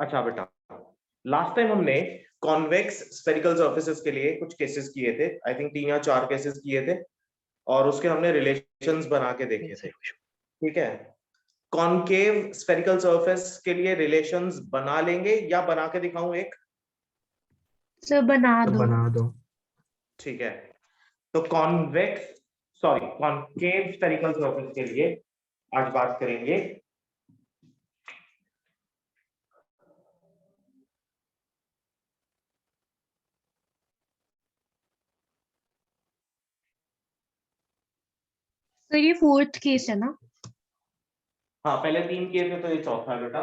अच्छा बेटा, last time हमने कॉन्वेक्स स्फेरिकल सर्फेसेस के लिए कुछ केसेस किए थे, आई थिंक 3 या 4 केसेस किए थे, और उसके हमने रिलेशंस बना के देखे थे। ठीक है, कॉनकेव स्फेरिकल सरफेस के लिए रिलेशंस बना लेंगे या बना के दिखाऊं एक? सर बना दो। ठीक है, तो कॉनकेव स्फेरिकल सरफेस के लिए आज बात करेंगे। सर ये 4th केस है ना? हाँ, पहले 3 केस है तो ये चौथा है बेटा।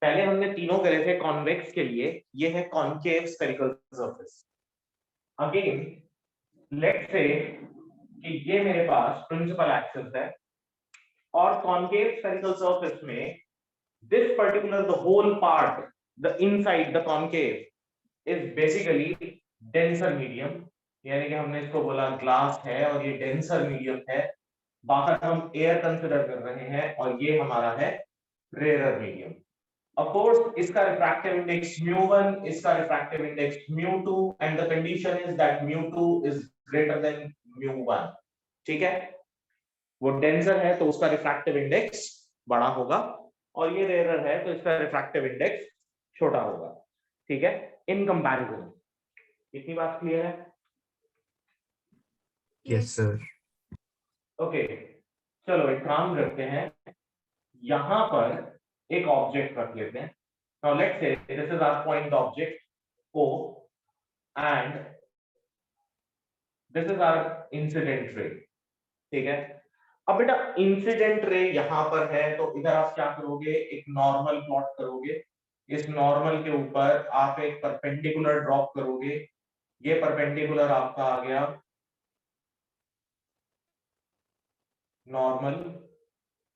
पहले हमने तीनों करे थे कॉन्वेक्स के लिए, ये है concave spherical surface. Again let's say कि ये मेरे पास प्रिंसिपल एक्सिस है और कॉनकेव स्फेरिकल सरफेस में this particular the whole part, the inside the concave is basically denser medium, यानी कि हमने इसको बोला ग्लास है और ये डेंसर मीडियम है। बाहर हम एयर कंसिडर कर रहे हैं और ये हमारा है रेयर मीडियम। Of course, इसका refractive index mu1, इसका refractive index mu2, and the condition is that mu2 is greater than mu1. ठीक है, वो डेंसर है तो उसका refractive index बड़ा होगा और ये रेयर है तो इसका refractive index छोटा होगा। ठीक है, इन कंपैरिजन। इतनी बात क्लियर है? Yes sir. ओके, चलो एक काम करते हैं, यहां पर एक ऑब्जेक्ट रख लेते हैं। Now let's say this is our point object O and this is our incident ray। ठीक है, अब बेटा इंसिडेंट रे यहां पर है तो इधर आप क्या करोगे, एक नॉर्मल प्लॉट करोगे। इस नॉर्मल के ऊपर आप एक परपेंडिकुलर ड्रॉप करोगे। ये परपेंडिकुलर आपका आ गया नॉर्मल,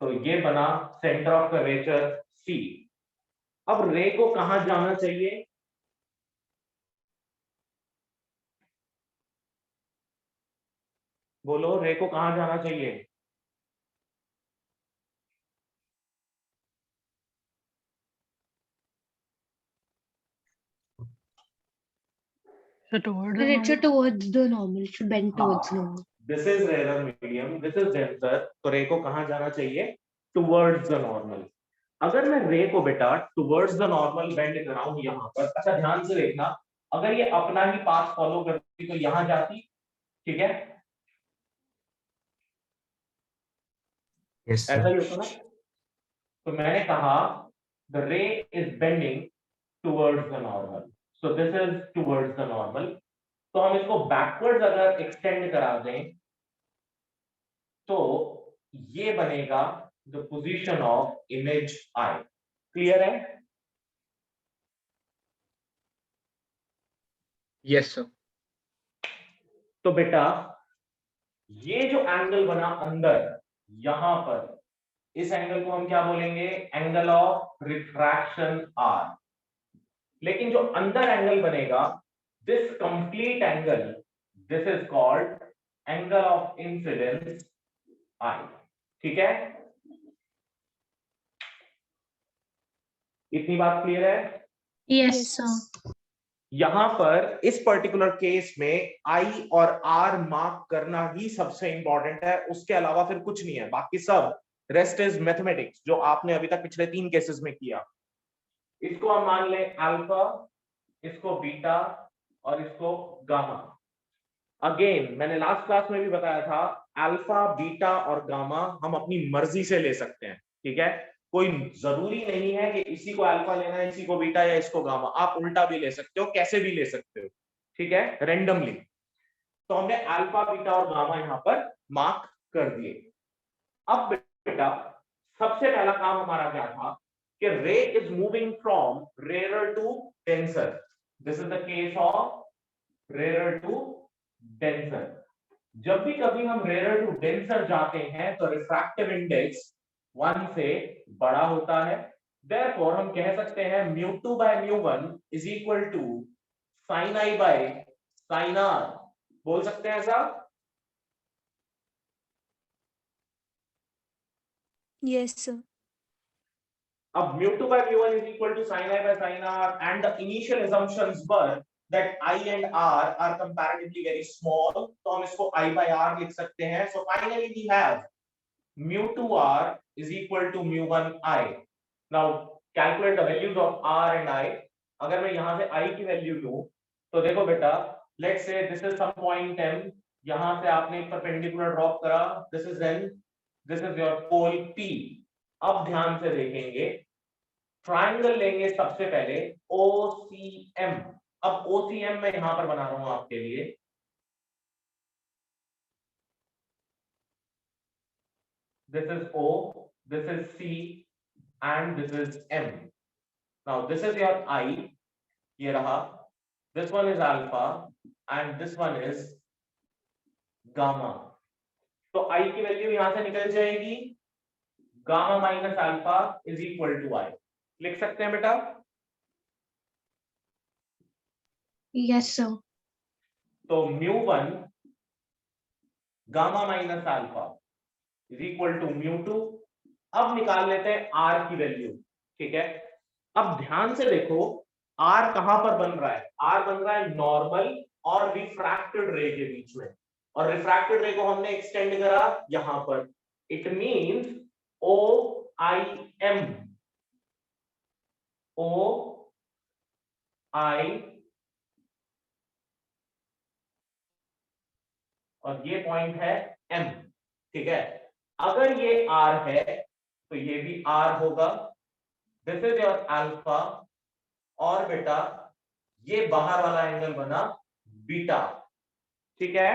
तो ये बना सेंटर ऑफ कर्वेचर C। अब रे को कहां जाना चाहिए? बोलो, रे को कहां जाना चाहिए? It should towards the normal, should bend towards normal. This is rarer medium, this is denser, तो रे को कहां जाना चाहिए? Towards the normal। अगर मैं रे को बेटा टुवर्ड्स द नॉर्मल बेंड कराऊं यहां पर, अच्छा ध्यान से देखना, अगर ये अपना ही पाथ फॉलो करती तो यहां जाती। ठीक है, Yes, ऐसा sir. ही होता ना। तो मैंने कहा the ray is bending towards the normal, so this is towards the normal. तो हम इसको बैकवर्ड्स अगर एक्सटेंड करा दें तो ये बनेगा the position of image I. Clear है? Yes, sir. तो बेटा ये जो एंगल बना अंदर यहां पर, इस एंगल को हम क्या बोलेंगे? Angle of refraction R. लेकिन जो अंदर एंगल बनेगा, this complete angle, this is called angle of incidence I. ठीक है, इतनी बात क्लियर है? Yes, sir. यहां पर इस पर्टिकुलर केस में आई और आर मार्क करना ही सबसे इंपॉर्टेंट है, उसके अलावा फिर कुछ नहीं है, बाकी सब रेस्ट इज मैथमेटिक्स, जो आपने अभी तक पिछले 3 केसेस में किया। इसको हम मान लें अल्फा, इसको बीटा और इसको गामा। अगेन मैंने लास्ट क्लास में भी बताया था, अल्फा बीटा और गामा हम अपनी मर्जी से ले सकते हैं। ठीक है, कोई जरूरी नहीं है कि इसी को अल्फा लेना है, इसी को बीटा या इसको गामा, आप उल्टा भी ले सकते हो, कैसे भी ले सकते हो। ठीक है, रेंडमली। तो हमने अल्फा बीटा और गामा यहां पर मार्क कर दिए। अब बेटा सबसे पहला काम हमारा क्या था कि ray is moving from rare to denser. This is the case of rare to denser. जब भी कभी हम रेयर टू डेंसर जाते हैं तो रिफ्रैक्टिव इंडेक्स 1 से बड़ा होता है। Therefore हम कह सकते हैं mu2 by mu1 is equal to sin I by sine R, बोल सकते हैं ऐसा? Yes, sir. अब mu2 by mu1 is equal to sin I by sin r, and the initial assumptions were that I and R are comparatively very small, तो हम इसको I by R लिख सकते हैं. So finally we have mu2R is equal to mu1I. Now calculate the values of R and I. अगर मैं यहाँ से I की वैल्यू लूं तो देखो बेटा, let's say this is some point M, यहाँ से आपने एक परपेंडिकुलर ड्रॉप करा, this is N, this is your pole P. अब ध्यान से देखेंगे, ट्रायंगल लेंगे सबसे पहले OCM. अब OCM मैं यहां पर बना रहा हूं आपके लिए. This is O, this is C, and this is M. Now this is your I, ये रहा. This one is alpha and this one is gamma. तो I की वैल्यू यहां से निकल जाएगी, gamma minus alpha is equal to I. लिख सकते हैं बेटा? Yes, sir. तो mu1 gamma minus alpha is equal to mu2. अब निकाल लेते हैं R की वैल्यू. ठीक है, अब ध्यान से देखो R कहां पर बन रहा है. R बन रहा है नॉर्मल और रिफ्रैक्टेड रे के बीच में, और रिफ्रैक्टेड रे को हमने एक्सटेंड करा यहां पर. इट मींस OIM, और ये पॉइंट है M. ठीक है, अगर ये R है तो ये भी R होगा. दिस इज योर अल्फा, और बेटा ये बाहर वाला एंगल बना बीटा. ठीक है,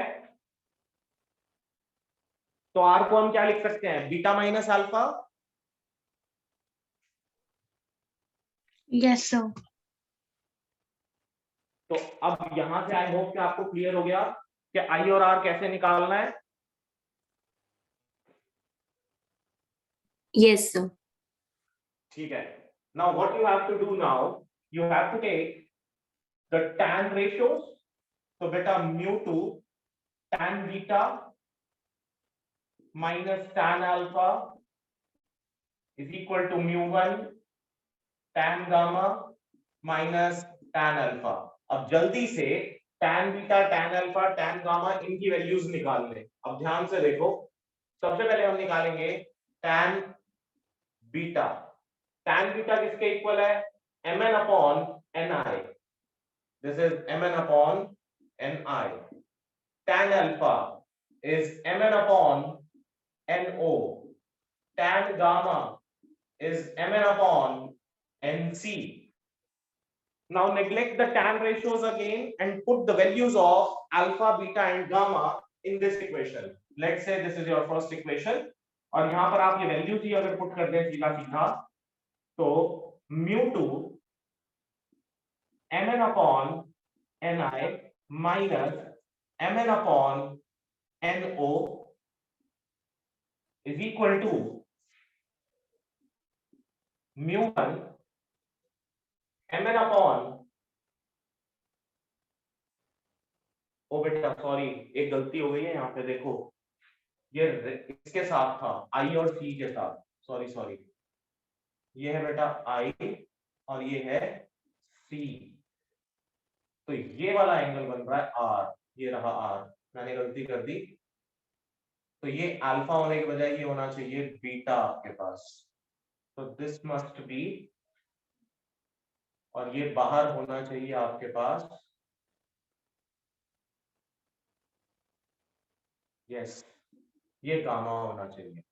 तो R को हम क्या लिख सकते हैं, beta minus alpha. Yes, sir. तो अब यहां से आई होप कि आपको क्लियर हो गया कि I और R कैसे निकालना है. Yes, sir. ठीक है, now what you have to do now, you have to take the tan ratios. So beta mu2 tan beta minus tan alpha is equal to mu1 tan gamma minus tan alpha. अब जल्दी से tan beta tan alpha tan gamma इनकी values निकाल लें. अब ध्यान से देखो, सबसे पहले हम निकालेंगे tan beta. tan beta किसके इक्वल है, mn upon ni. This is mn upon ni. Tan alpha is mn upon no. Tan gamma is mn upon nc. Now neglect the tan ratios again and put the values of alpha, beta and gamma in this equation. Let's say this is your first equation, और यहाँ पर आप ये values ही अगर put कर दें सीधा सीधा, तो mu2 mn upon ni minus mn upon no is equal to mu1 mn upon, ओ बेटा सॉरी एक गलती हो गई है यहाँ पे. देखो ये इसके साथ था, I और C के साथ. सॉरी, ये है बेटा I और ये है C. तो ये वाला एंगल बन रहा है R. ये रहा R, मैंने गलती कर दी. तो ये अल्फा होने के बजाय ये होना चाहिए बीटा आपके पास. तो दिस मस्ट बी, और ये बाहर होना चाहिए आपके पास. यस, ये गामा होना चाहिए.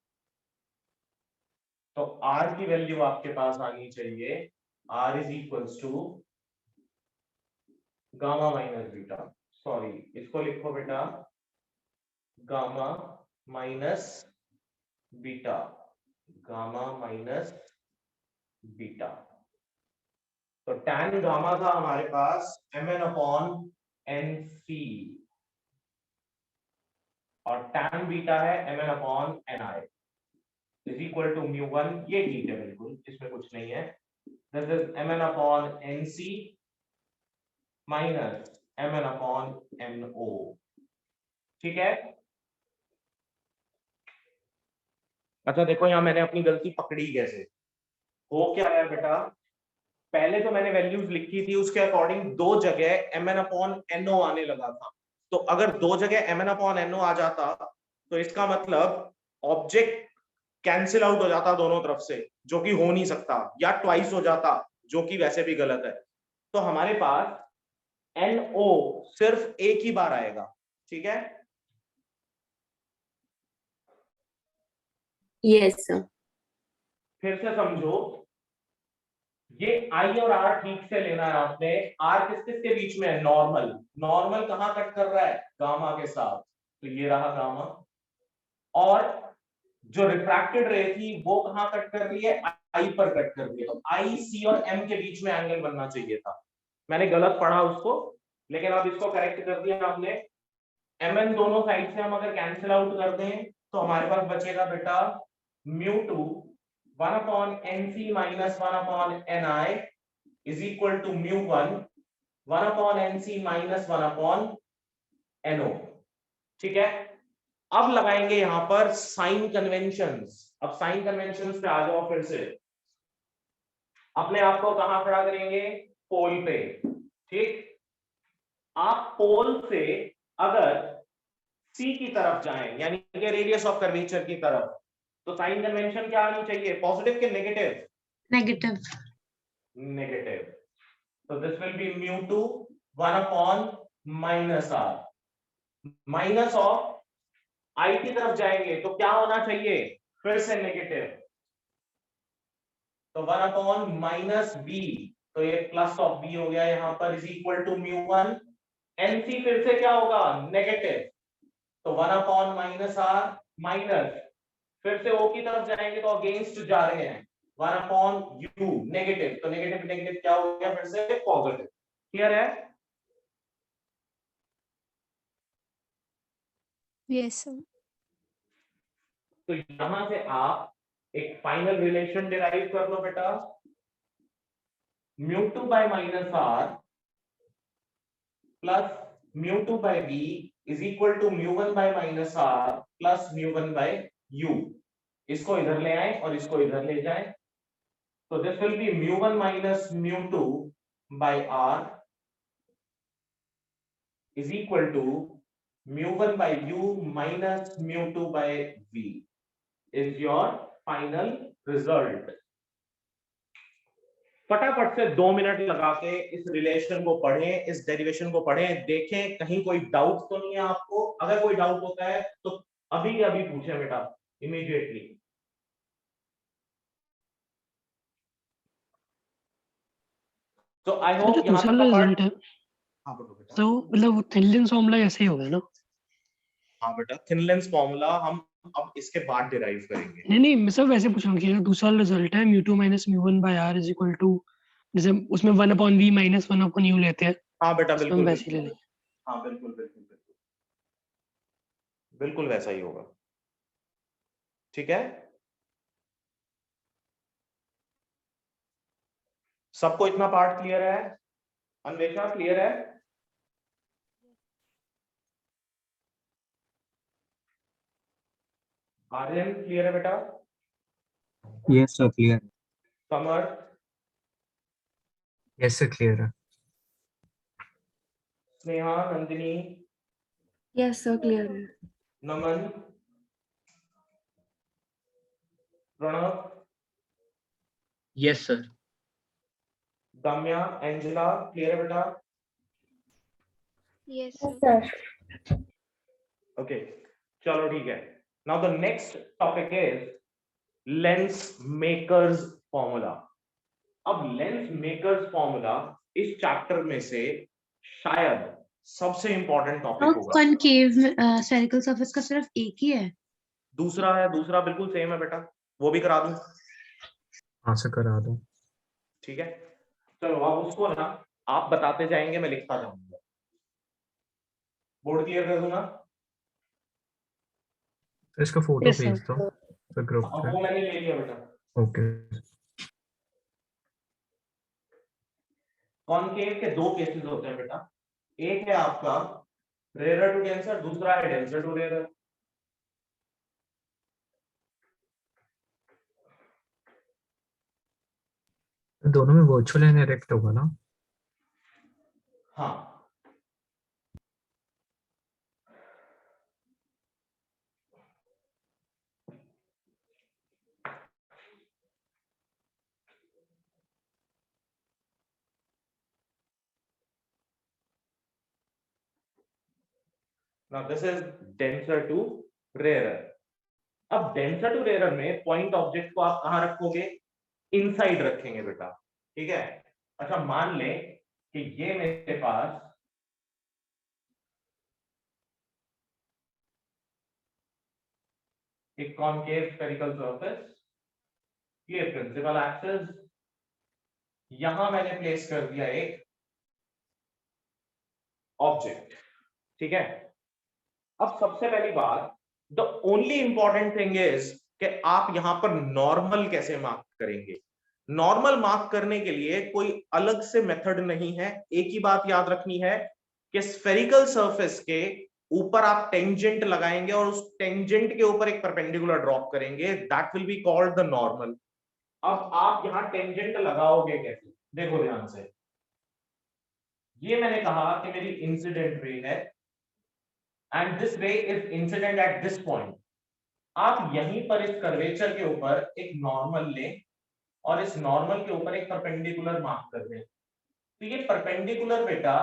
तो R की वैल्यू आपके पास आनी चाहिए, R is equals to gamma minus beta. Sorry, इसको लिखो बेटा gamma minus beta, gamma minus beta. तो tan गामा था हमारे पास mn अपॉन nc, और tan बीटा है mn upon ni is equal to mu1. ये ठीक है बिल्कुल, इसमें कुछ नहीं है. This is mn upon nc minus Mn/No। ठीक है। अच्छा देखो यहां मैंने अपनी गलती पकड़ी कैसे। वो क्या है बेटा, पहले तो मैंने वैल्यूज लिखी थी उसके अकॉर्डिंग दो जगह Mn/No आने लगा था। तो अगर दो जगह Mn/No आ जाता तो इसका मतलब ऑब्जेक्ट कैंसिल आउट हो जाता दोनों तरफ से, जो कि हो नहीं सकता, या ट्वाइस हो जाता, जो कि वैसे भी गलत है। तो हमारे पास NO सिर्फ एक ही बार आएगा। ठीक है। Yes sir. फिर से समझो, ये I और R ठीक से लेना है आपने। R किस किस के बीच में है? नॉर्मल। नॉर्मल कहां कट कर रहा है? गामा के साथ। तो ये रहा गामा। और जो रिफ्रैक्टेड रे थी वो कहां कट कर रही है? I पर कट कर रही है। तो I, C और M के बीच में एंगल बनना चाहिए था। मैंने गलत पढ़ा उसको, लेकिन अब इसको करेक्ट कर दिया हमने। Mn दोनों साइड से हम अगर कैंसिल आउट कर दें तो हमारे पास बचेगा बेटा μ2 1/NC minus 1/Ni is equal to μ1 1/NC minus 1/No। ठीक है। अब लगाएंगे यहां पर साइन कन्वेंशंस। अब साइन कन्वेंशंस पे आ जाओ फिर से। अपने आप को कहां खड़ा करेंगे? पोल पे। ठीक। आप पोल से अगर सी की तरफ जाएं, यानी कि रेडियस ऑफ कर्वेचर की तरफ, तो साइन कन्वेंशन क्या आनी चाहिए? पॉजिटिव के नेगेटिव? नेगेटिव। नेगेटिव। तो this will be μ2 1/-r। Minus of I की तरफ जाएंगे तो क्या होना चाहिए? फिर से नेगेटिव। तो 1/-b, तो ये प्लस ऑफ b हो गया यहां पर, इज इक्वल टू μ1। NC फिर से क्या होगा? नेगेटिव। तो 1/-r माइनस, फिर से O की तरफ जाएंगे तो अगेंस्ट जा रहे हैं, 1/u नेगेटिव। तो नेगेटिव नेगेटिव क्या हो गया? फिर से पॉजिटिव। क्लियर है? Yes sir. तो यहां से आप एक फाइनल रिलेशन डिराइव कर लो बेटा। μ2/-r plus μ2/b is equal to μ1/-r plus μ1/u। इसको इधर ले आए और इसको इधर ले जाए, तो this will be μ1 minus μ2/r is equal to μ1/u minus μ2/v is your final result। फटाफट से 2 मिनट लगा के इस रिलेशन को पढ़ें, इस डेरिवेशन को पढ़ें, देखें कहीं कोई डाउट तो नहीं है आपको। अगर कोई डाउट होता है तो अभी के अभी पूछें बेटा, इमीडिएटली। तो आई होप जो दूसरा रिजल्ट है, हाँ बोलो बेटा। तो मतलब थिनलेंस फॉर्मूला ऐसे ही होगा ना? हाँ बेटा, थिनलेंस फॉर्मूला हम अब इसके बाद डिराइव करेंगे। नहीं मैं सब वैसे पूछ रहा हूँ कि अगर दूसरा रिजल्ट है μ2 minus μ1/r is equal to, जैसे उसमें 1/v minus 1/u लेते हैं, हाँ बेटा उसमें बिल्कुल वैसे ही ले बिल्कुल। लेंगे। हाँ बिल्कुल बिल्कुल बिल्कुल बिल्कुल वैसा ही होगा। ठीक है, सबको इतना पार्ट क्लियर है? अन्वेषा क्लियर है? आर्यन क्लियर है बेटा? Yes sir clear. Samar? Yes sir clear है। Sneha, Nandini, yes sir clear है। Naman, Pranav, yes sir. Damya, Angela clear है बेटा? Yes sir. ओके, चलो ठीक है। Now the next topic is lens makers formula. अब लेंस मेकर्स फॉर्मूला इस चैप्टर में से शायद सबसे इंपॉर्टेंट टॉपिक और होगा। कॉनकेव स्फेरिकल सरफेस का सिर्फ एक ही है? दूसरा है, दूसरा बिल्कुल सेम है बेटा, वो भी करा दूं? हाँ सर करा दो। ठीक है, चलो अब उसको ना आप बताते जाएंगे, मैं लिखता जाऊंगा। बोर्ड क्लियर कर दूंगा? इसका फोटो Yes, sir. भेज दो सर ग्रुप अब पे। वो मैंने ले लिया बेटा। ओके। कॉनकेव के दो केसेस होते हैं बेटा। एक है आपका रेयर टू डेंसर, दूसरा है डेंसर टू रेयर। दोनों में वर्चुअल एंड डायरेक्ट होगा ना? हाँ, now this is denser to rarer। अब डेंसर टू रेयर में पॉइंट ऑब्जेक्ट को आप कहां रखोगे? इनसाइड रखेंगे बेटा, ठीक है। अच्छा मान ले कि ये मेरे पास एक कॉनकेव स्फेरिकल सरफेस, ये प्रिंसिपल एक्सिस, यहां मैंने प्लेस कर दिया एक ऑब्जेक्ट, ठीक है। अब सबसे पहली बात, the only important thing is कि आप यहां पर नॉर्मल कैसे मार्क करेंगे। नॉर्मल मार्क करने के लिए कोई अलग से मेथड नहीं है। एक ही बात याद रखनी है कि स्फेरिकल सरफेस के ऊपर आप टेंजेंट लगाएंगे और उस टेंजेंट के ऊपर एक परपेंडिकुलर ड्रॉप करेंगे, that will be called the normal. अब आप यहां टेंजेंट लगाओगे कैसे, देखो ध्यान से। ये मैंने कहा कि मेरी इंसिडेंट रे है एंड दिस रे is incident at this point. आप यहीं पर इस कर्वेचर के ऊपर एक नॉर्मल लें और इस नॉर्मल के ऊपर एक परपेंडिकुलर मार्क कर दें। तो ये परपेंडिकुलर बेटा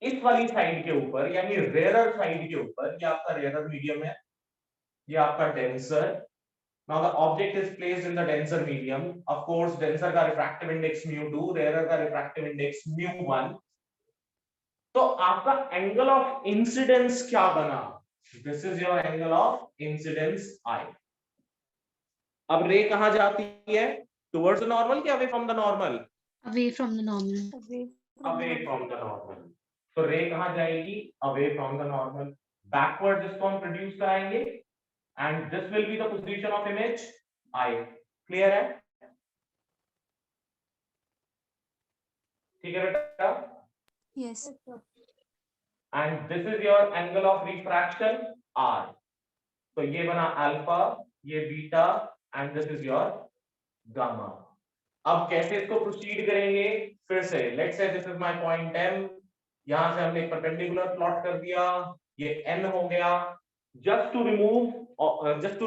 इस वाली साइड के ऊपर यानी रेयरर साइड के ऊपर, ये आपका रेयरर मीडियम है, ये आपका denser. Now the object is placed in the denser medium. Of course denser का रिफ्रैक्टिव इंडेक्स μ2, रेयरर का रिफ्रैक्टिव इंडेक्स μ1। तो आपका एंगल ऑफ इंसिडेंस क्या बना? This is your angle of incidence I. अब रे कहां जाती है? टुवर्ड्स द नॉर्मल कि away from the normal? Away from the normal. Away from the normal. तो रे कहां जाएगी? Away from the normal. Backward इसको हम प्रोड्यूस कराएंगे and this will be the position of image I. Clear है? ठीक है बेटा? Yes. And this is your angle of refraction R. तो ये बना अल्फा, ये beta and this is your gamma. अब कैसे इसको प्रोसीड करेंगे? फिर से let's say this is my point m, यहां से हमने एक परपेंडिकुलर प्लॉट कर दिया, ये n हो गया। Just to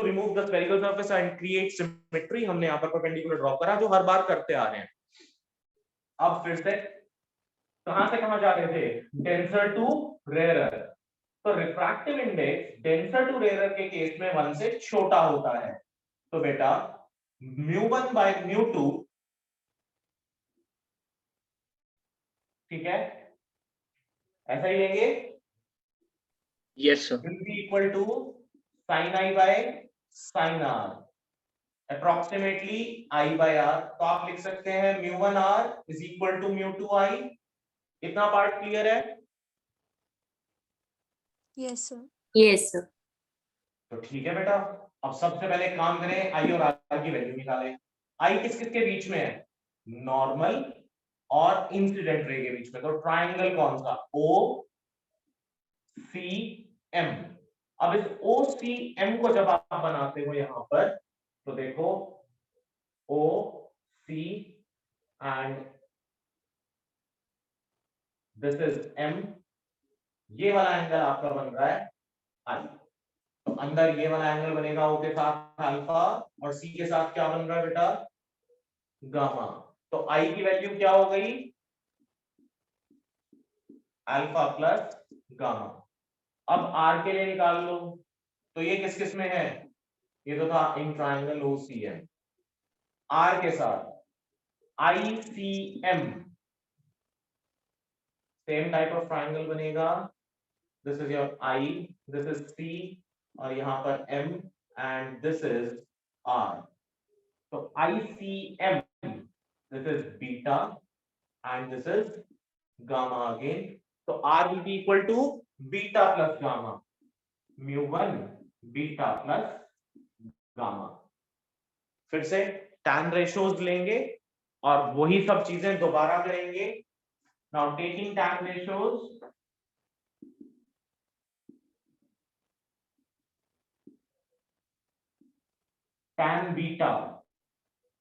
remove the spherical surface and create symmetry, हमने यहां पर परपेंडिकुलर ड्रॉ करा जो हर बार करते आ रहे हैं। अब फिर से कहां से कहां जा रहे थे? Denser to rarer. तो refractive index denser to rarer के केस में 1 से छोटा होता है। तो बेटा μ1 by μ2, ठीक है, ऐसा ही लेंगे, Yes, sir. will be equal to sin I by sin R, approximately I by R। तो आप लिख सकते हैं μ1 R is equal to μ2 I। इतना पार्ट क्लियर है? Yes, sir. Yes, sir. तो ठीक है बेटा, अब सबसे पहले काम करें, आई और आर की वैल्यू निकालें। आई किस किस के बीच में है? नॉर्मल और इंसिडेंट रे के बीच में। तो ट्रायंगल कौन सा? ओ सी एम। अब इस ओ सी एम को जब आप बनाते हो यहां पर, तो देखो ओ सी एंड दिस इज एम, ये वाला एंगल आपका बन रहा है आई। तो अंदर ये वाला एंगल बनेगा ओ के साथ अल्फा और सी के साथ क्या बन रहा है बेटा? गामा। तो आई की वैल्यू क्या हो गई? Alpha plus gamma. अब आर के लिए निकाल लो। तो ये किस किस में है? ये तो था इन ट्रायंगल ओसीएम। आर के साथ ICM, same type of triangle बनेगा। This is your I, this is C और यहां पर M and this is R. तो ICM, this is beta and this is gamma again. तो R will be equal to beta plus gamma, μ1 beta plus gamma. फिर से tan ratios लेंगे और वही सब चीजें दोबारा करेंगे। Now taking tan ratios, tan beta,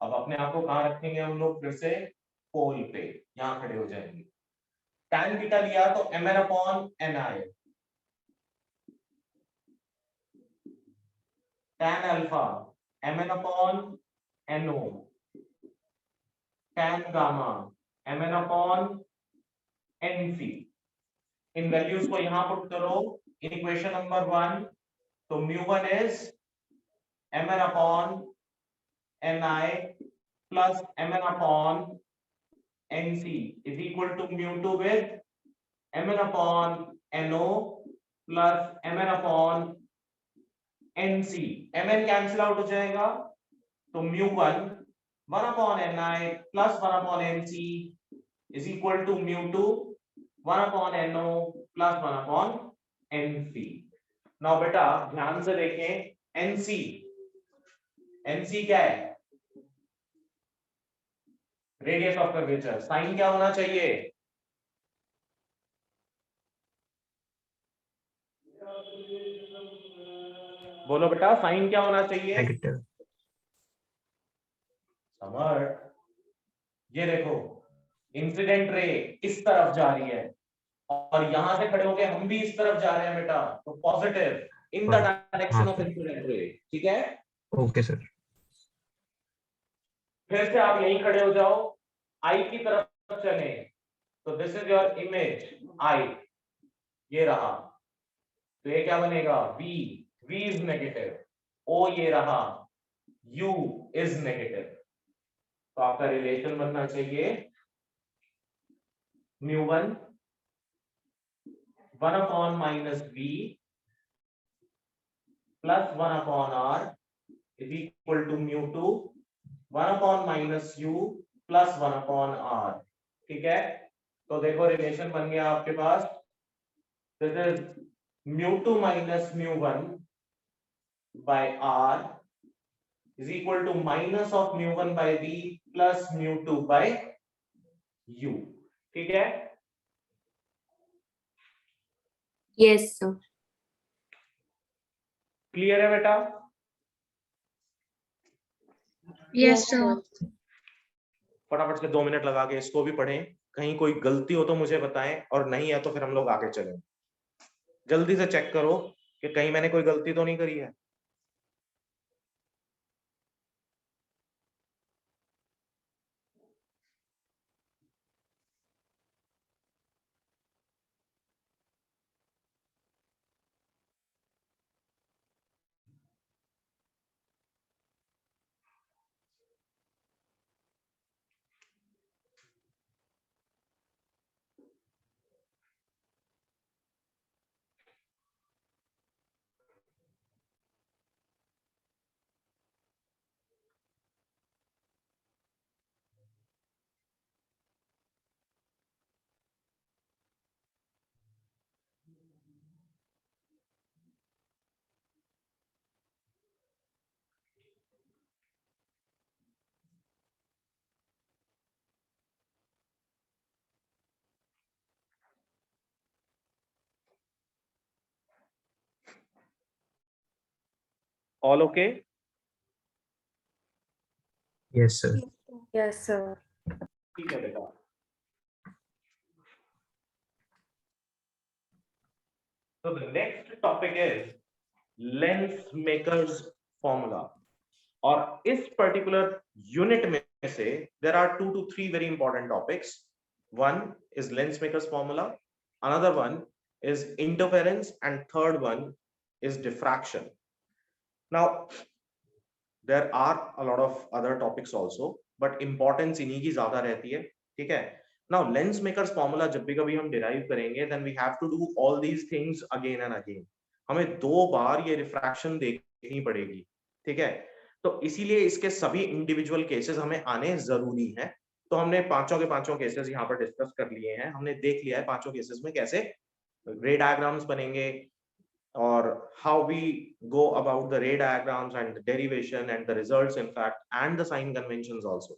अब अपने आप को कहां रखेंगे हम लोग, फिर से पोल पे यहां खड़े हो जाएंगे। tan बीटा लिया तो mn upon ni, tan alpha mn upon no, tan gamma mn upon nc। इन वैल्यूज को यहां पुट करो इन इक्वेशन नंबर 1, तो μ1 is mn upon ni plus mn upon nc is equal to μ2 with mn upon no plus mn upon nc। mn cancel out हो जाएगा, तो μ1 1 upon ni plus 1 upon nc is equal to μ2 1 upon no plus 1 upon nc। Now बेटा ध्यान से देखें, nc क्या है, radius of curvature. Sign क्या होना चाहिए, बोलो बेटा, साइन क्या होना चाहिए, नेगेटिव। समर, ये देखो इंसिडेंट रे इस तरफ जा रही है और यहां से खड़े होके हम भी इस तरफ जा रहे हैं बेटा, तो positive in the direction of incident ray. ठीक है, ओके सर। फिर से आप यहीं खड़े हो जाओ, आई की तरफ चले, तो this is your image I, ये रहा, तो ये क्या बनेगा, v, v is negative, o ये रहा, u इज नेगेटिव। तो आपका रिलेशन बनना चाहिए μ1 1 upon minus v plus 1 upon r is equal to μ2 1 upon minus u plus 1 upon r। ठीक है, तो देखो रिलेशन बन गया आपके पास, this is μ2 minus μ1 by r is equal to minus of μ1 by v plus μ2 by u। ठीक है, Yes, sir. क्लियर है बेटा? Yes, sir. फटाफट से 2 मिनट लगा के इसको भी पढ़ें, कहीं कोई गलती हो तो मुझे बताएं, और नहीं है तो फिर हम लोग आगे चलें। जल्दी से चेक करो कि कहीं मैंने कोई गलती तो नहीं करी है। All okay? Yes sir. Yes, sir. ठीक है बेटा। So the next topic is Lensmaker's formula, और इस particular unit में से there are 2 to 3 very important topics. One is Lensmaker's formula, another one is interference, and third one is diffraction. Now there are a lot of other topics also, but importance इन्हीं की ज्यादा रहती है। ठीक है, now Lensmaker's formula जब भी कभी हम derive करेंगे, then we have to do all these things again and again. हमें 2 बार ये रिफ्रैक्शन देखनी पड़ेगी। ठीक है, तो इसीलिए इसके सभी इंडिविजुअल केसेस हमें आने जरूरी हैं। तो हमने पांचों के पांचों केसेस यहाँ पर डिस्कस कर लिए हैं, हमने देख लिया है पांचों केसेस में कैसे रे डायग्राम्स बनेंगे, or how we go about the ray diagrams and the derivation and the results in fact and the sign conventions also.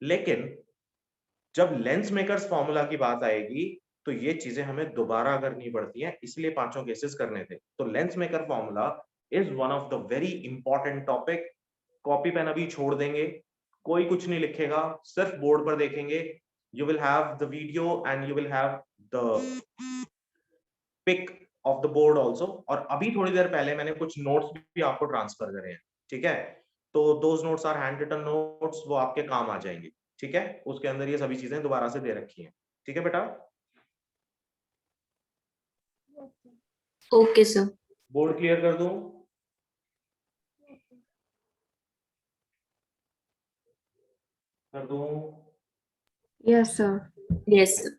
लेकिन जब लेंस मेकर्स फॉर्मूला की बात आएगी तो ये चीजें हमें दोबारा करनी पड़ती हैं, इसलिए पांचों केसेस करने थे। तो lens maker formula is one of the very important topic. Copy pen अभी छोड़ देंगे, कोई कुछ नहीं लिखेगा, सिर्फ बोर्ड पर देखेंगे। You will have the video and you will have the pic of the board also. और अभी थोड़ी देर पहले मैंने कुछ नोट्स भी आपको ट्रांसफर करे हैं, ठीक है? तो those notes are hand written notes, वो आपके काम आ जाएंगे, ठीक है? उसके अंदर ये सभी चीजें दोबारा से दे रखी हैं, ठीक है बेटा? Okay sir. बोर्ड क्लियर कर दूं? कर दूं? Yes sir. Yes sir.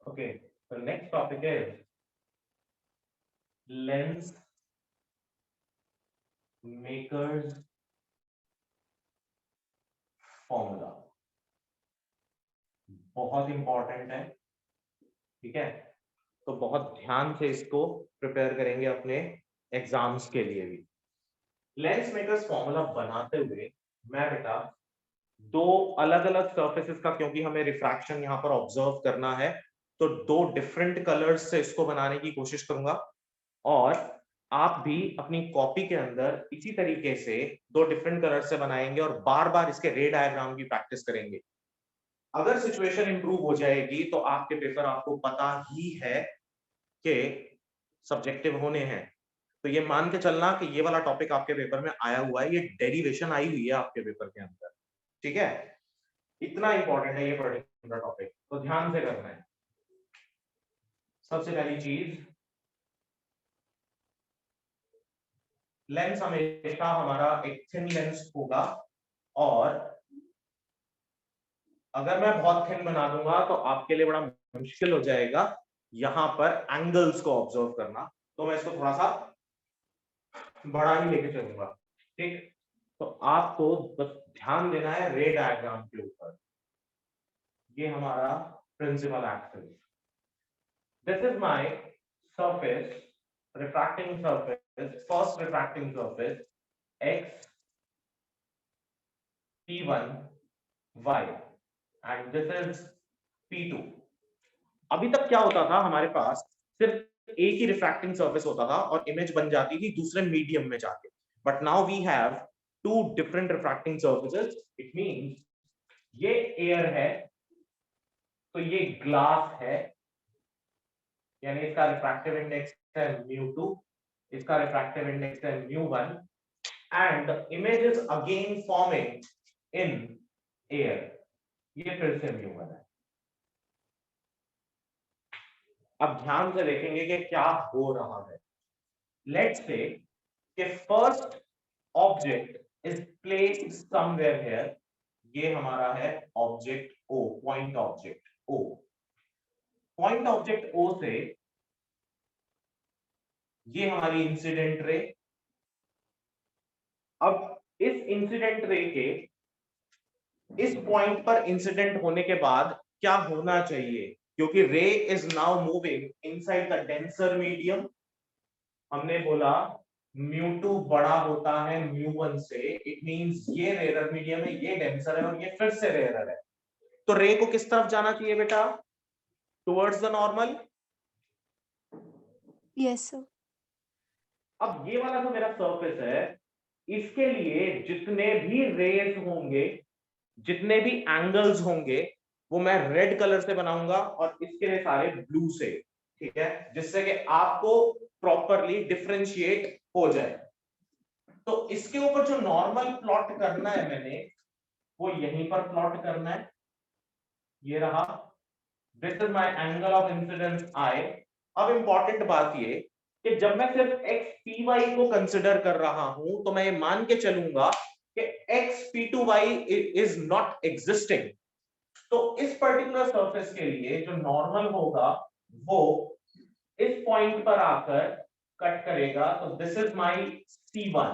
Okay, the next topic is lens makers formula। बहुत इंपॉर्टेंट है, ठीक है? तो बहुत ध्यान से इसको प्रिपेयर करेंगे अपने एग्जाम्स के लिए भी। लेंस मेकर्स फॉर्मूला बनाते हुए मैं बेटा दो अलग अलग सर्फेसेस का, क्योंकि हमें रिफ्रैक्शन यहाँ पर ऑब्जर्व करना है, तो दो डिफरेंट कलर्स से इसको बनाने की कोशिश करूंगा। और आप भी अपनी कॉपी के अंदर इसी तरीके से दो डिफरेंट कलर से बनाएंगे और बार बार इसके रे डायग्राम की प्रैक्टिस करेंगे। अगर सिचुएशन इंप्रूव हो जाएगी तो आपके पेपर आपको पता ही है कि सब्जेक्टिव होने हैं। तो ये मान के चलना कि ये वाला टॉपिक आपके पेपर में आया हुआ है, ये डेरिवेशन आई हुई है आपके पेपर के अंदर, ठीक है? इतना इंपॉर्टेंट है ये पर्टिकुलर टॉपिक, तो ध्यान से करना है। सबसे पहली चीज, लेंस हमेशा हमारा एक थिन लेंस होगा, और अगर मैं बहुत थिन बना दूंगा तो आपके लिए बड़ा मुश्किल हो जाएगा यहां पर एंगल्स को ऑब्जर्व करना। तो मैं इसको थोड़ा सा बड़ा ही लेके चलूंगा, ठीक? तो आपको बस ध्यान देना है रे डायग्राम के ऊपर। ये हमारा principal axis, this is my surface, refracting surface, first refracting surface x p1 y and this is p2। अभी तक क्या होता था, हमारे पास सिर्फ एक ही रिफ्रैक्टिंग सरफेस होता था और इमेज बन जाती थी दूसरे मीडियम में जाके। But now we have two different refracting surfaces. It means ये एयर है तो ये ग्लास है, यानी इसका रिफ्रैक्टिव इंडेक्स है μ2, इसका रिफ्रैक्टिव इंडेक्स है μ1, and image is again forming in air, ये फिर से μ1 है। अब ध्यान से देखेंगे कि क्या हो रहा है। लेट्स से कि first object is placed somewhere here, ये हमारा है object O, point object O। Point object O से ये हमारी इंसिडेंट रे। अब इस इंसिडेंट रे के इस पॉइंट पर इंसिडेंट होने के बाद क्या होना चाहिए, क्योंकि रे is now moving inside the denser medium. हमने बोला μ2 बड़ा होता है μ1 से, इट मींस ये रेयर मीडियम है, ये डेंसर है और ये फिर से रेयर है। तो रे को किस तरफ जाना चाहिए बेटा? Towards the normal. Yes sir. अब ये वाला जो मेरा सरफेस है, इसके लिए जितने भी रेज होंगे, जितने भी एंगल्स होंगे, वो मैं रेड कलर से बनाऊंगा और इसके लिए सारे ब्लू से, ठीक है? जिससे कि आपको प्रॉपरली डिफरेंशिएट हो जाए। तो इसके ऊपर जो नॉर्मल प्लॉट करना है मैंने, वो यहीं पर प्लॉट करना है। ये रहा, this is my angle of incidence I। अब इंपॉर्टेंट बात ये कि जब मैं सिर्फ xpy को कंसिडर कर रहा हूं तो मैं ये मान के चलूंगा कि xp2y इज नॉट एग्जिस्टिंग। तो इस पर्टिकुलर सरफेस के लिए जो नॉर्मल होगा वो इस पॉइंट पर आकर कट करेगा, तो दिस इज माय C1।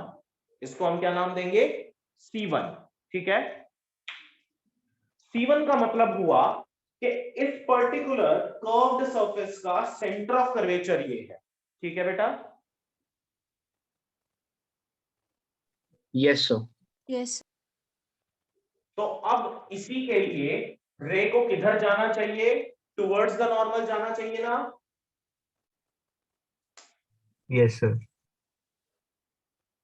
इसको हम क्या नाम देंगे? C1। ठीक है, C1 का मतलब हुआ कि इस पर्टिकुलर कर्व्ड सरफेस का सेंटर ऑफ कर्वेचर ये है। ठीक है बेटा? Yes, sir. Yes. तो अब इसी के लिए रे को किधर जाना चाहिए? टुवर्ड्स द नॉर्मल जाना चाहिए ना? Yes, sir.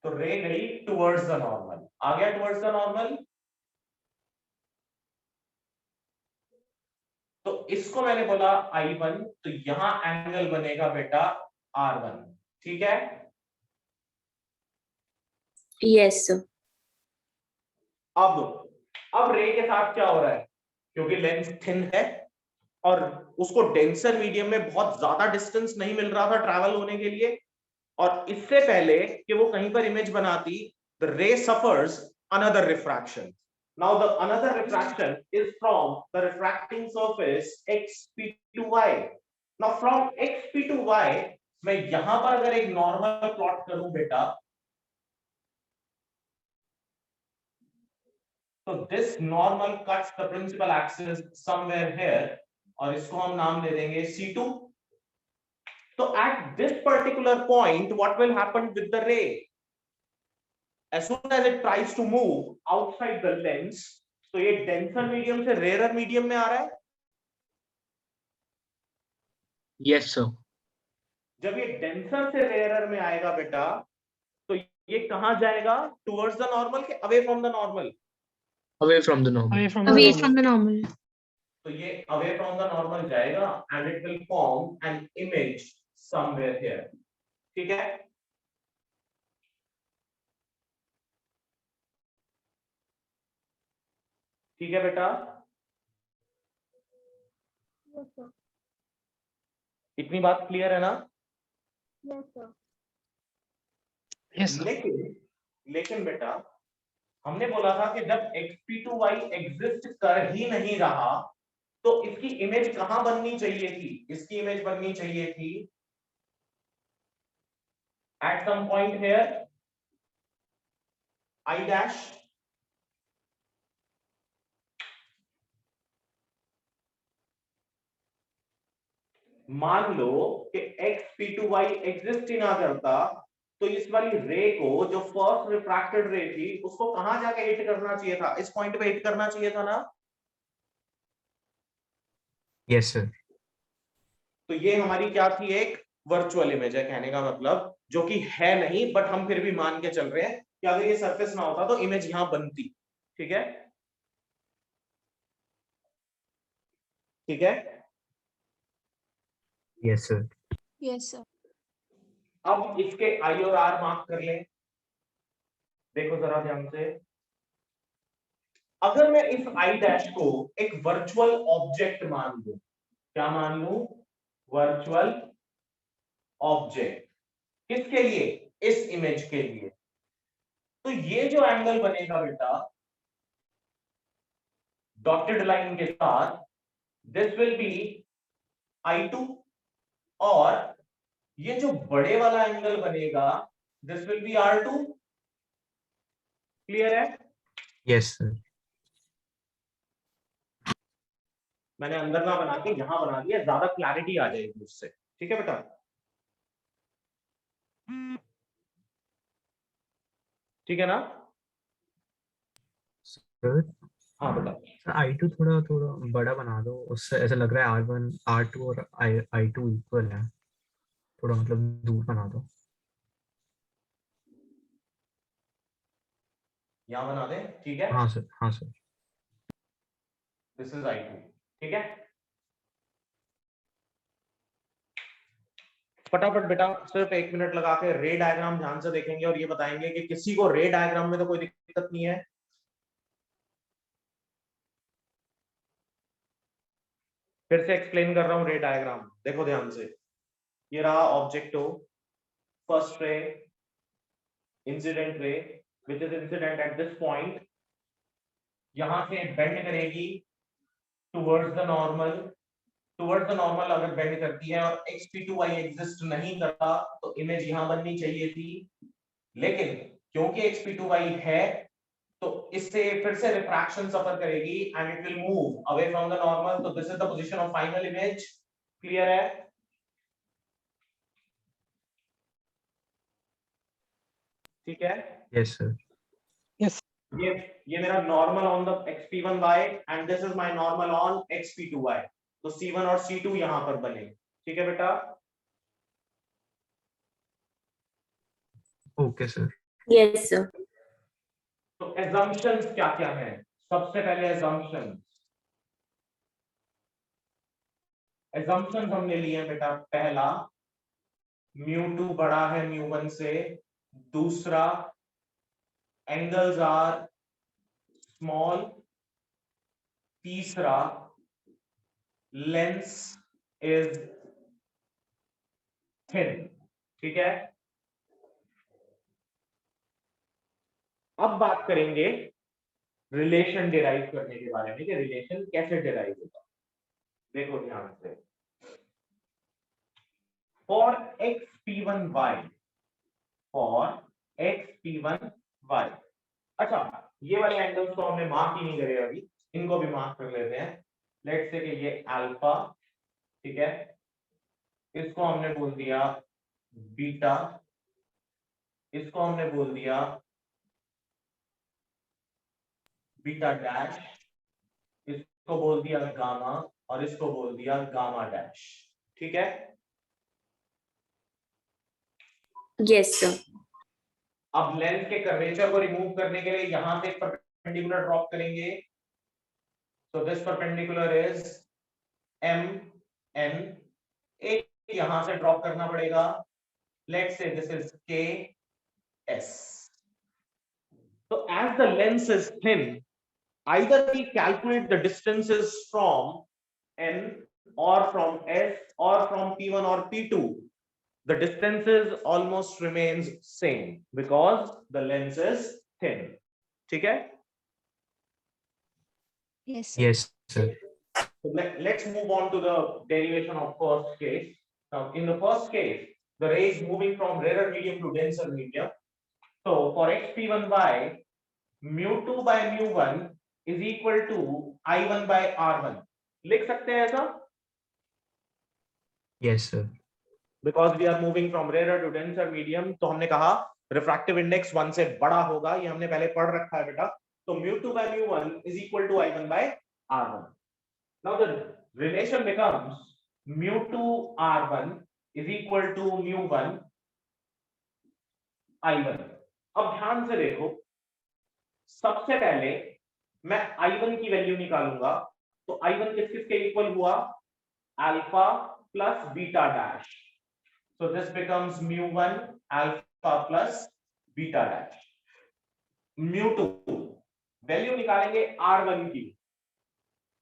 तो रे गई टुवर्ड्स द नॉर्मल। आ गया टुवर्ड्स द नॉर्मल। तो इसको मैंने बोला I1, तो यहां एंगल बनेगा बेटा R1। ठीक है? Yes, sir. अब रे के साथ क्या हो रहा है? क्योंकि लेंस थिन है और उसको डेंसर मीडियम में बहुत ज्यादा डिस्टेंस नहीं मिल रहा था ट्रैवल होने के लिए, और इससे पहले कि वो कहीं पर इमेज बनाती, द रे suffers another refraction. Now the another refraction is from the refracting surface xp2y. Now from xp2y मैं यहां पर अगर एक नॉर्मल प्लॉट करूं बेटा, तो this normal cuts the principal axis somewhere here, और इसको हम नाम दे देंगे C2। तो at this particular point what will happen with the ray? As soon as it tries to move outside the lens, तो ये डेंसर मीडियम से rare medium में आ रहा है। Yes, sir. जब ये डेंसर से रेयर में आएगा बेटा, तो ये कहां जाएगा? टुवर्ड्स द नॉर्मल के away from the normal? Away from the normal. Away from the Away normal. from the normal. तो ये अवे फ्रॉम द नॉर्मल जाएगा and it will form an image somewhere here. ठीक है? ठीक है बेटा? Yes, sir. इतनी बात क्लियर है ना? Yes, sir. Yes, sir. लेकिन बेटा हमने बोला था कि जब xp2y एग्जिस्ट कर ही नहीं रहा, तो इसकी इमेज कहां बननी चाहिए थी? इसकी इमेज बननी चाहिए थी at some point here I dash। मान लो कि xp2y एग्जिस्ट ही ना करता, तो इस वाली रे को, जो फर्स्ट रिफ्रैक्टेड रे थी, उसको कहां जाके हिट करना चाहिए था? इस पॉइंट पे हिट करना चाहिए था ना? Yes, sir. तो ये हमारी क्या थी? एक वर्चुअल इमेज है, कहने का मतलब, जो कि है नहीं, बट हम फिर भी मान के चल रहे हैं कि अगर ये सरफेस ना होता तो इमेज यहां बनती। ठीक है? ठीक है? Yes, sir. Yes, sir. अब इसके आई और आर मार्क कर लें। देखो जरा ध्यान से, अगर मैं इस आई डैश को एक वर्चुअल ऑब्जेक्ट मान लूं, क्या मान लूं? Virtual object. किसके लिए? इस इमेज के लिए। तो ये जो एंगल बनेगा बेटा डॉटेड लाइन के साथ, दिस विल बी I2, और ये जो बड़े वाला एंगल बनेगा, this will B R2। Clear है? Yes, sir. मैंने अंदर ना बना के यहां बना दिया, ज्यादा क्लैरिटी आ जाएगी उससे। ठीक है बेटा? ठीक है ना? Sir, हाँ बेटा। sir, I2 थोड़ा थोड़ा बड़ा बना दो, उससे ऐसा लग रहा है R1 R2 और I2 इक्वल है। थोड़ा मतलब दूर बना दो। यहां बना दे। ठीक है? हाँ सर, हाँ सर। This is I2। ठीक है? फटाफट बेटा सिर्फ 1 मिनट लगा के रे डायग्राम ध्यान से देखेंगे और ये बताएंगे कि किसी को रे डायग्राम में तो कोई दिक्कत नहीं है। फिर से एक्सप्लेन कर रहा हूं रे डायग्राम, देखो ध्यान से। ये रहा ऑब्जेक्ट हो, first ray, incident ray, which is incident at this point, यहां से बेंड करेगी towards the normal, towards the normal अगर बेंड करती है और xp2y एग्जिस्ट नहीं करता तो इमेज यहां बननी चाहिए थी, लेकिन क्योंकि xp2y है तो इससे फिर से रिफ्रैक्शन सफर करेगी and it will move away from the normal. तो this is the position of final image. Clear है? ठीक है, यस सर। ये मेरा normal on the xp1y and this is my normal on xp2y। तो c1 और c2 यहां पर बने। ठीक है बेटा? Okay sir. Yes, sir. तो assumptions क्या क्या है? सबसे पहले assumptions हमने लिए बेटा। पहला, mu2 बड़ा है mu1 से। दूसरा, angles are small। तीसरा, length is thin। ठीक है, अब बात करेंगे रिलेशन डिराइव करने के बारे में कि रिलेशन कैसे डिराइव होगा। देखो ध्यान से, फॉर xp1y, अच्छा ये वाले एंगल्स तो हमने मार्क ही नहीं करे अभी, इनको भी मार्क कर लेते हैं। लेट्स से कि ये अल्फा, ठीक है, इसको हमने बोल दिया बीटा, इसको हमने बोल दिया बीटा डैश, इसको बोल दिया गामा और इसको बोल दिया गामा डैश। ठीक है, Yes, sir. अब लेंथ के कर्वेचर को रिमूव करने के लिए यहां से परपेंडिकुलर ड्रॉप करेंगे। So this perpendicular is M N, एक यहां से ड्रॉप करना पड़ेगा। Let's say this is K S. So as the lens is thin, either we calculate the distances from N or from S or from P1 or P2. The distances almost remains same because the lens is thin. ठीक है? Yes, sir. Yes, sir. So let's move on to the derivation of first case. Now, in the first case, the ray is moving from rarer medium to denser medium. So for xp1y, mu2 by mu1 is equal to I1 by R1. लिख सकते हैं ऐसा? Yes, sir. Because we are moving from rarer to denser medium, तो हमने कहा refractive index 1 से बड़ा होगा, ये हमने पहले पढ़ रखा है बेटा। तो mu2 by mu1 is equal to I1 by R1. Now the relation becomes mu2 R1 is equal to mu1 I1. अब ध्यान से देखो, सबसे पहले मैं I1 की वैल्यू निकालूंगा। तो I1 किस किस के इक्वल हुआ? Alpha plus beta dash. So this becomes mu1 alpha plus beta dash. mu2 value निकालेंगे R1 की।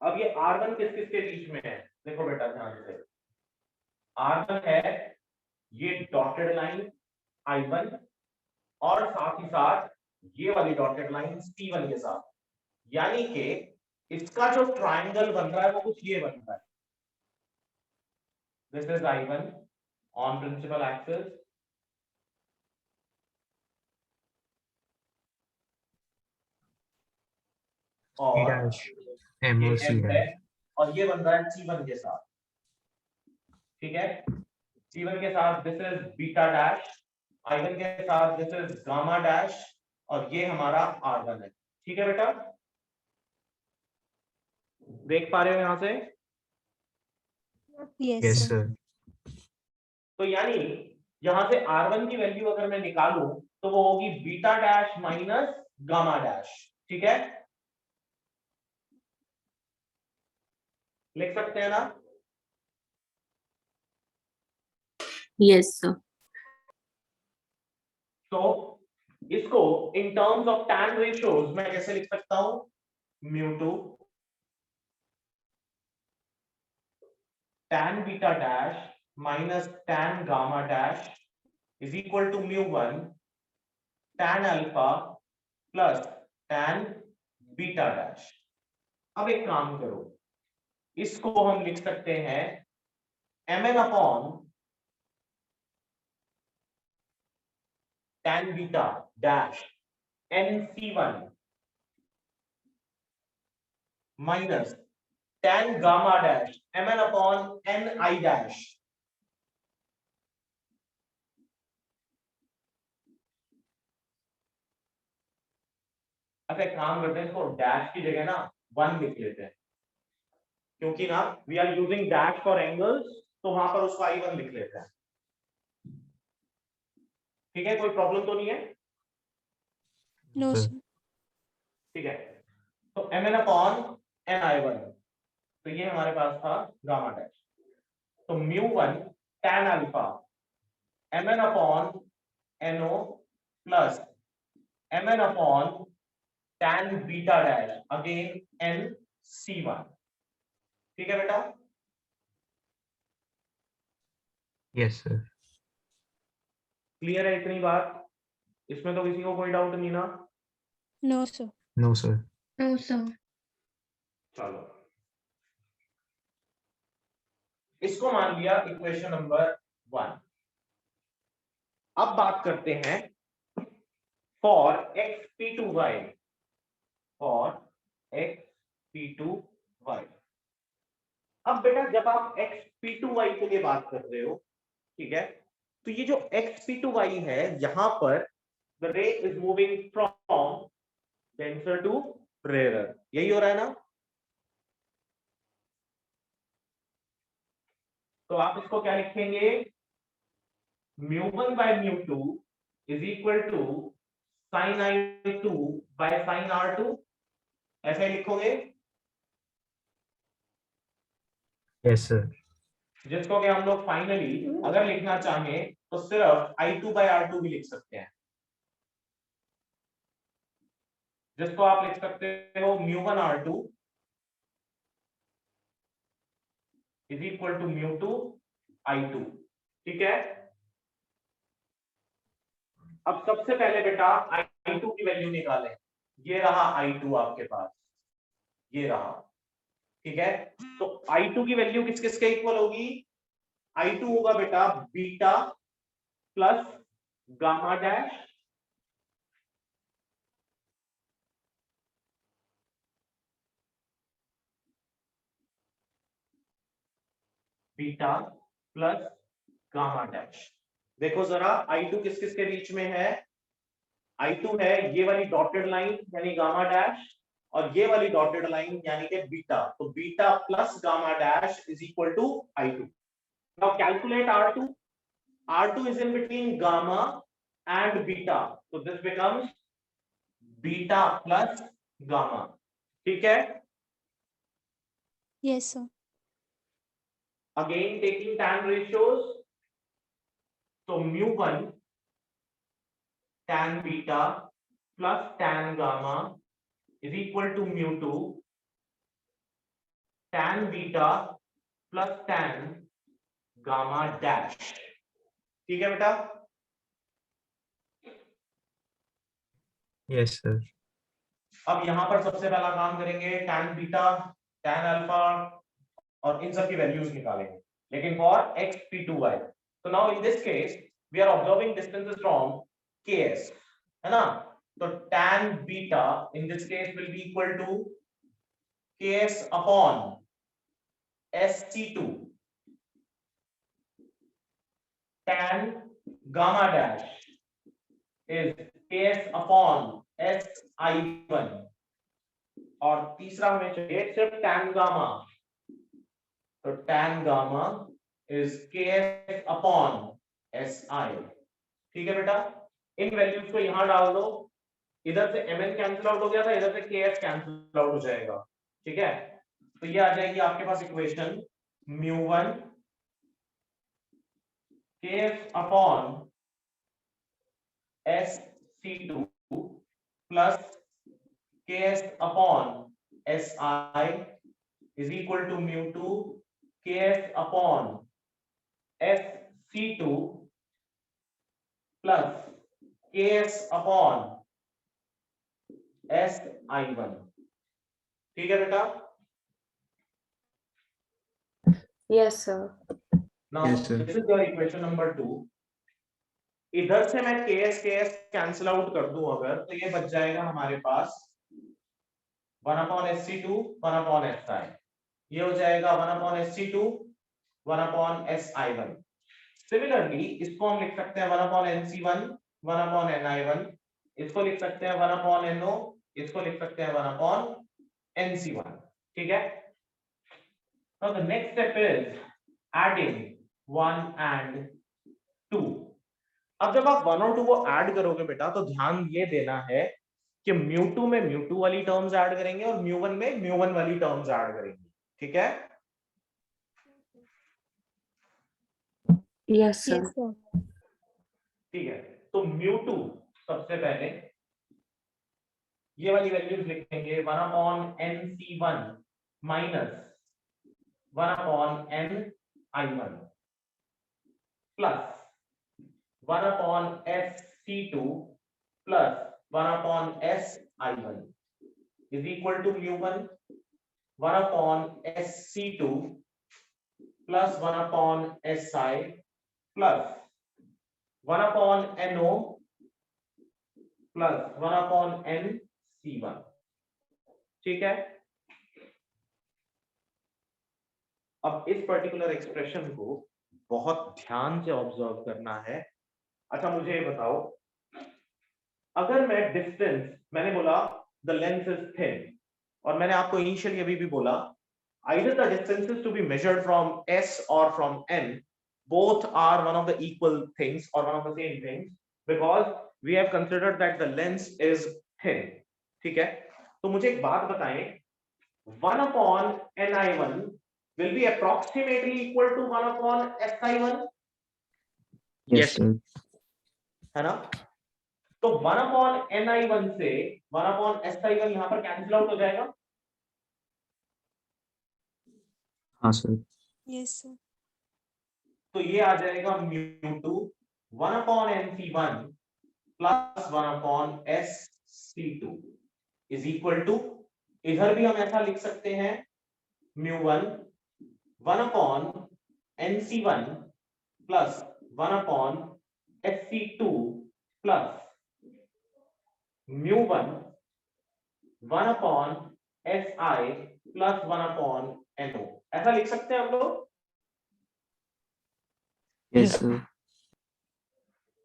अब ये R1 किस किस के बीच में है? देखो बेटा ध्यान से, R1 है ये डॉटेड लाइन I1 और साथ ही साथ ये वाली डॉटेड लाइन C1 के साथ, यानी कि इसका जो ट्रायंगल बन रहा है वो कुछ ये बन रहा है। This is I1 on principal axis, C और dash, M ये और C M है dash. और ये बन रहा है C1 के साथ। ठीक है, C1 के साथ this is beta dash, I1 के साथ दिस इज गामा डैश और ये हमारा R1 है। ठीक है बेटा, देख पा रहे हो यहां से? Yes, Yes, sir. sir. तो यानी यहां से R1 की वैल्यू अगर मैं निकालूं तो वो होगी beta dash minus gamma dash. ठीक है, लिख सकते हैं ना? Yes, sir. तो इसको in terms of tan ratios मैं कैसे लिख सकता हूं? mu2 tan beta dash minus tan gamma dash is equal to mu1 tan alpha plus tan beta dash. अब एक काम करो, इसको हम लिख सकते हैं mn upon tan beta dash nc1 minus tan gamma dash mn upon ni dash अच्छा एक काम करते हैं, इसको डैश की जगह ना 1 लिख लेते हैं, क्योंकि ना we are using dash for angles, तो वहां पर उसको i1 लिख लेते हैं। ठीक है, कोई प्रॉब्लम तो नहीं है? No, Sir. sir. ठीक है, तो mn अपॉन ni1, तो ये हमारे पास था गामा डैश, तो μ1 tan alpha mn upon no plus mn upon tan beta dash again nc1। ठीक है बेटा? Yes, sir. क्लियर है इतनी बात? इसमें तो किसी को कोई डाउट नहीं ना? No, sir. No, sir. No, sir. चलो, इसको मान लिया इक्वेशन नंबर 1। अब बात करते हैं for x p2y, for x p2y। अब बेटा जब आप x p2y के लिए बात कर रहे हो, ठीक है, तो ये जो x p2y है, यहां पर the ray is moving from denser to rare, यही हो रहा है ना? तो आप इसको क्या लिखेंगे? μ1 by μ2 is equal to sin i2 by sin r2, ऐसे लिखोगे? Yes, sir. जिसको कि हम लोग फाइनली अगर लिखना चाहें तो सिर्फ i2 बाय r2 भी लिख सकते हैं, जिसको आप लिख सकते हो μ1 r2 is equal to μ2 i2। ठीक है, अब सबसे पहले बेटा i2 की वैल्यू निकालें। ये रहा i2 आपके पास, ये रहा, ठीक है। तो i2 की वैल्यू किस किस के इक्वल होगी? i2 होगा बेटा beta plus gamma dash beta plus gamma dash. देखो जरा i2 किस किस के बीच में है? i2 है ये वाली डॉटेड लाइन यानी गामा डैश, और ये वाली डॉटेड लाइन यानी कि बीटा, तो beta plus gamma dash is equal to i2। Now calculate r2। r2 is in between gamma and beta, so this becomes beta plus gamma। ठीक है, Yes, sir. again taking tan ratios, so μ1 tan beta plus tan gamma is equal to μ2 tan beta plus tan gamma dash। ठीक है बेटा? Yes, sir. अब यहां पर सबसे पहला काम करेंगे tan बीटा tan अल्फा और इन सब की वैल्यूज निकालेंगे, लेकिन फॉर x p2y। तो now in this case we are observing distances from ks, है ना? तो tan beta in this case will be equal to ks upon sc2, tan gamma dash is ks upon si1, और तीसरा हमें चाहिए सिर्फ tan gamma, तो tan gamma is ks upon si। ठीक है बेटा, इन वैल्यूज को यहां डाल दो, इधर से mn कैंसिल आउट हो गया था, इधर से ks कैंसिल आउट हो जाएगा। ठीक है, तो ये आ जाएगी आपके पास equation μ1 ks upon sc2 plus ks upon si is equal to μ2 ks upon sc2 plus ks upon si1। ठीक है बेटा? Yes, sir. Now Yes, sir. this is your equation number 2. इधर से मैं ks कैंसिल आउट कर दूं अगर, तो ये बच जाएगा हमारे पास 1/sc2 1/si, ये हो जाएगा 1/sc2 1/si1। सिमिलरली इसको हम लिख सकते हैं 1/nc1 1/ni1, इसको लिख सकते हैं 1/no, इसको लिख सकते हैं 1/nc1। ठीक है। Now the next step is adding 1 and 2। अब जब आप 1 और 2 को ऐड करोगे बेटा, तो ध्यान ये देना है कि mu2 में mu2 वाली टर्म्स ऐड करेंगे और mu1 में mu1 वाली टर्म्स ऐड करेंगे। ठीक है। Yes, sir. Yes, sir. ठीक है, तो mu2 सबसे पहले ये वाली वैल्यूज लिखेंगे 1/nc1 minus 1/ni1 plus 1/sc2 plus 1/si1 is equal to mu1 1/sc2 plus 1/si plus 1/no plus 1/nc1। ठीक है। अब इस पर्टिकुलर एक्सप्रेशन को बहुत ध्यान से ऑब्जर्व करना है। अच्छा मुझे ये बताओ, अगर मैं डिस्टेंस, मैंने बोला द लेंथ इज थिन, और मैंने आपको इनिशियली अभी भी बोला either the distances to be measured from s or from n, both are one of the equal things or one of the same things, because we have considered that the length is thin। ठीक है, तो मुझे एक बात बताएं, 1/ni1 will be approximately equal to 1/si1, Yes, sir. है ना? तो 1/ni1 से 1/si1 यहां पर कैंसिल आउट हो जाएगा। हाँ सर। Yes, sir. तो ये आ जाएगा mu2 1/nc1 plus 1/sc2 is equal to, इधर भी हम ऐसा लिख सकते हैं mu1 1/nc1 plus 1/sc2 plus mu1 1/si plus 1/no, ऐसा लिख सकते हैं हम लोग। Yes sir.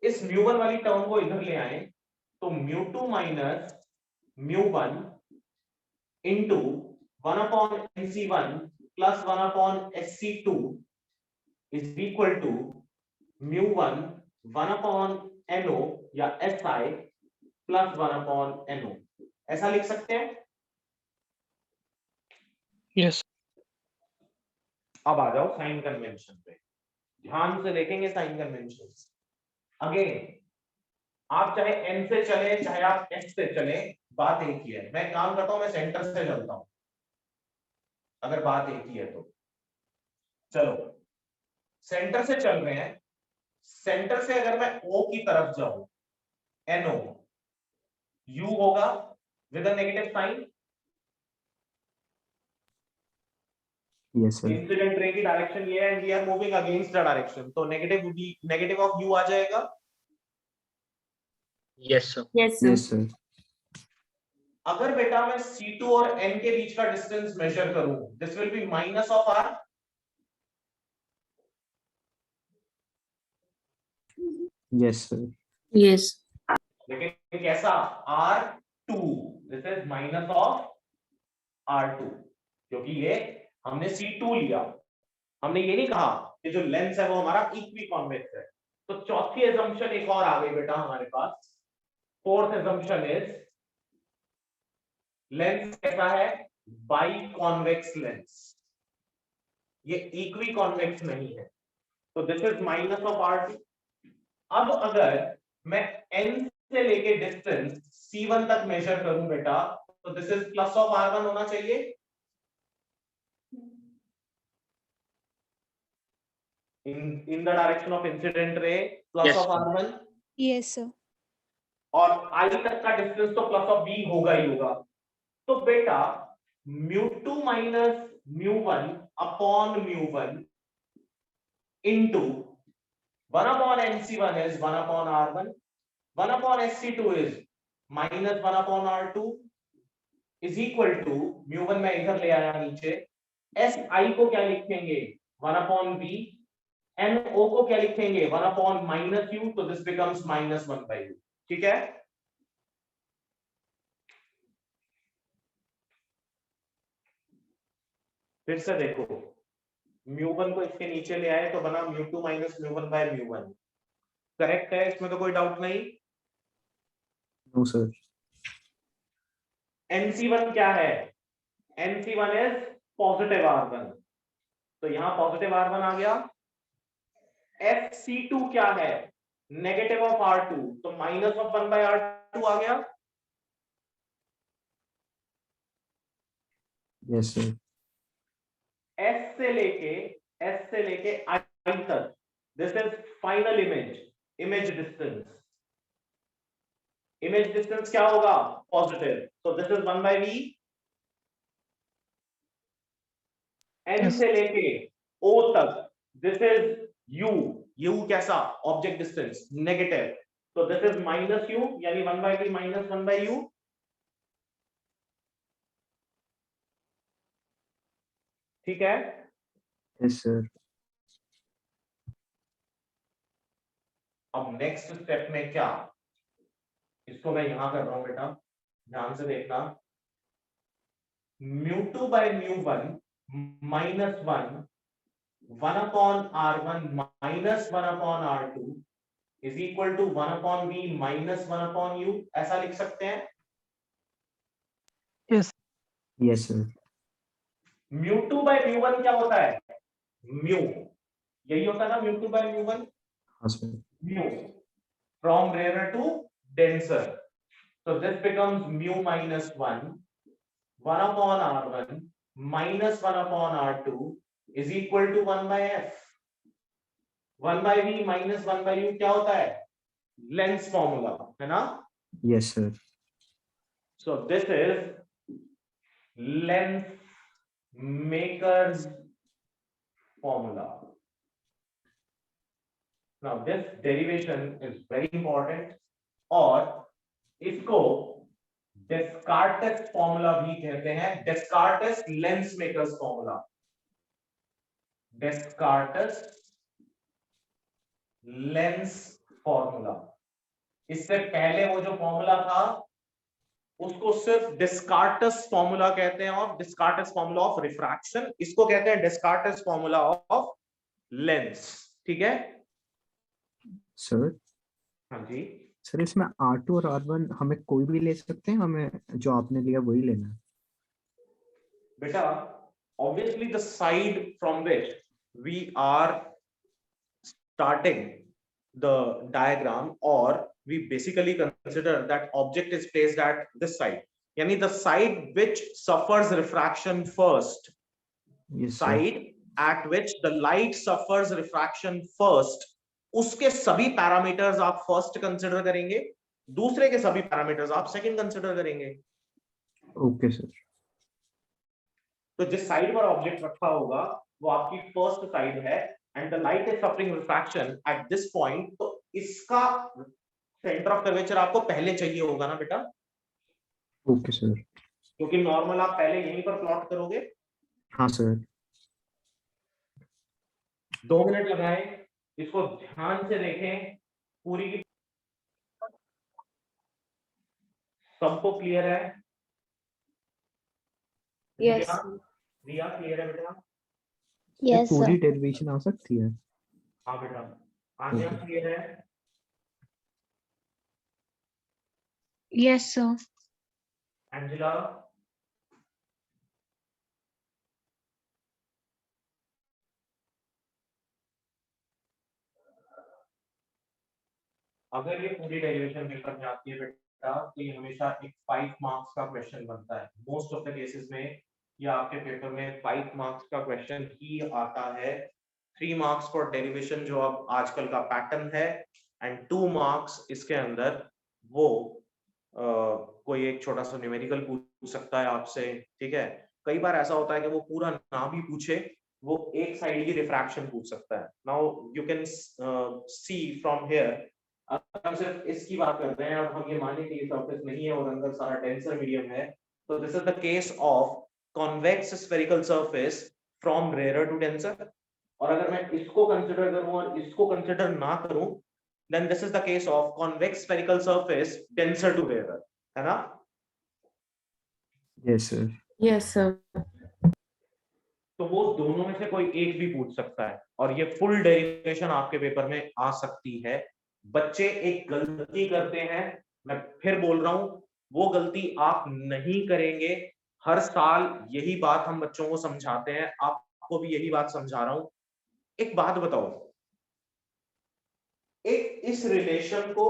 इस mu1 वाली टर्म को इधर ले आए, तो mu2 minus mu1 into 1/nc1 plus 1/sc2 is equal to mu1 1/no या si प्लस 1/no, ऐसा लिख सकते हैं। यस। अब आ जाओ साइन कन्वेंशन पे, ध्यान से देखेंगे साइन कन्वेंशन। अगेन आप चाहे n से चले चाहे आप s से चले, बात एक ही है। मैं काम करता हूं, मैं सेंटर से चलता हूं, अगर बात एक ही है तो। चलो सेंटर से चल रहे हैं, सेंटर से अगर मैं O की तरफ जाऊं, NO, U होगा with a negative sign, yes sir. Incident ray की डायरेक्शन ये है and we are moving against the direction, तो नेगेटिव ऑफ U आ जाएगा। Yes, sir. Yes, sir. Yes sir. अगर बेटा मैं C2 और N के बीच का डिस्टेंस मेजर करूं, this will be minus of R। Yes sir. Yes. लेकिन कैसा? R2, this is minus of R2, क्योंकि ये हमने C2 लिया, हमने ये नहीं कहा कि जो लेंस है वो हमारा इक्वी कॉन्वेक्स है। तो चौथी assumption एक और आ गई बेटा हमारे पास। फोर्थ assumption इज लेंस कैसा है? बाई कॉन्वेक्स लेंस, ये इक्वी कॉन्वेक्स नहीं है, तो this is minus of R2। अब अगर मैं n से लेके डिस्टेंस C1 तक मेजर करूं बेटा, तो this is plus of R1 होना चाहिए। in the direction of incident ray, plus Yes, of sir. R1, Yes, sir. और I तक का डिस्टेंस तो प्लस ऑफ B होगा ही होगा। तो बेटा mu2 minus mu1 upon mu1 into 1 upon NC1 is 1 upon R1, 1 upon SC2 is minus 1 upon R2 is equal to mu1 में इधर ले आया नीचे, SI को क्या लिखेंगे 1 upon V, NO को क्या लिखेंगे 1 upon minus U, तो this becomes minus 1 by U. ठीक है, फिर से देखो mu1 को इसके नीचे ले आए तो बना mu2 minus mu1 by mu1. Correct है, इसमें तो कोई डाउट नहीं. No sir. NC1 क्या है, NC1 is positive R1, तो यहां पॉजिटिव R1 आ गया. FC2 क्या है, नेगेटिव ऑफ R2, तो माइनस ऑफ 1 by R2 आ गया. Yes sir. S से लेके I तक, this is final image distance. Image distance क्या होगा, पॉजिटिव, तो this is 1 by V. N Yes. से लेके O तक, दिस इज U कैसा, ऑब्जेक्ट डिस्टेंस, नेगेटिव, तो दिस इज माइनस U, यानी 1 by V minus 1 by U. ठीक है, यस सर. अब नेक्स्ट स्टेप में क्या, इसको मैं यहां कर रहा हूं बेटा, ध्यान से देखना. mu2 by mu1 minus 1 upon R1 minus 1 upon R2 is equal to 1 upon V minus 1 upon U, ऐसा लिख सकते हैं. Yes yes sir. mu2 by mu1 क्या होता है, mu, यही होता है ना mu2 by mu1, हाँ sir. mu from rarer to denser, so this becomes mu minus 1 upon R1 minus 1 upon R2 is equal to 1 by F. 1 by V minus 1 by U क्या होता है, लेंस फॉर्मूला है ना. Yes sir. So this is length maker's formula. Now this derivation is very important, और इसको Descartes formula भी कहते हैं. Descartes lens maker's formula. Descartes lens formula. इससे पहले वो जो फॉर्मूला था उसको सिर्फ Descartes फॉर्मूला कहते हैं, और Descartes फॉर्मूला ऑफ रिफ्रैक्शन, इसको कहते हैं Descartes फॉर्मूला ऑफ लेंस. ठीक है सर. हाँ जी, सर इसमें R2 और R1 हमें कोई भी ले सकते हैं, हमें जो आपने लिया वही लेना है. बेटा obviously the side from which we are starting the diagram, or we basically consider that object is placed at this side, yani the side which suffers refraction first. Yes sir. Side at which the light suffers refraction first, उसके सभी parameters आप first consider करेंगे, दूसरे के सभी parameters आप second consider करेंगे. Okay sir. तो जिस साइड पर ऑब्जेक्ट रखा होगा वो आपकी फर्स्ट साइड है, and the light is suffering refraction at this point, तो इसका सेंटर ऑफ कर्वेचर आपको पहले चाहिए होगा ना बेटा, ओके सर. क्योंकि नॉर्मल आप पहले यहीं पर प्लॉट करोगे. हाँ सर. 2 मिनट लगाएं, इसको ध्यान से देखें, पूरी की सबको क्लियर है. Yes. रिया क्लियर है बेटा? Yes, पूरी sir. डेरिवेशन आ सकती है. हाँ बेटा. आन्या क्लियर है? Yes, sir. एंजेला? अगर ये पूरी डेरिवेशन मिलकर जाती है बेटा, तो ये हमेशा एक 5 मार्क्स का क्वेश्चन बनता है. मोस्ट ऑफ द केसेस में ये आपके पेपर में 5 मार्क्स का क्वेश्चन ही आता है. 3 मार्क्स फॉर डेरिवेशन जो अब आजकल का पैटर्न है, एंड 2 मार्क्स इसके अंदर वो कोई एक छोटा सा न्यूमेरिकल पूछ सकता है आपसे. ठीक है, कई बार ऐसा होता है कि वो पूरा ना भी पूछे, वो एक साइड की रिफ्रैक्शन पूछ सकता है। Now you can see from here, अगर हम सिर्फ इसकी बात करते हैं और हम ये माने कि ये सरफेस नहीं है और अंदर सारा डेंसर मीडियम है, तो this is the case of convex spherical surface from rare to denser. और अगर मैं इसको कंसिडर करूं और इसको कंसिडर ना करूं, then this is the case of convex spherical surface denser to rarer, है ना? Yes sir. Yes, sir. तो वो दोनों में से कोई एक भी पूछ सकता है और ये फुल डेरिवेशन आपके पेपर में आ सकती है। बच्चे एक गलती करते हैं, मैं फिर बोल रहा हूं, वो गलती आप नहीं करेंगे। हर साल यही बात हम बच्चों को समझाते हैं, आपको भी यही बात समझा रहा हूं। एक बात बताओ, एक इस रिलेशन को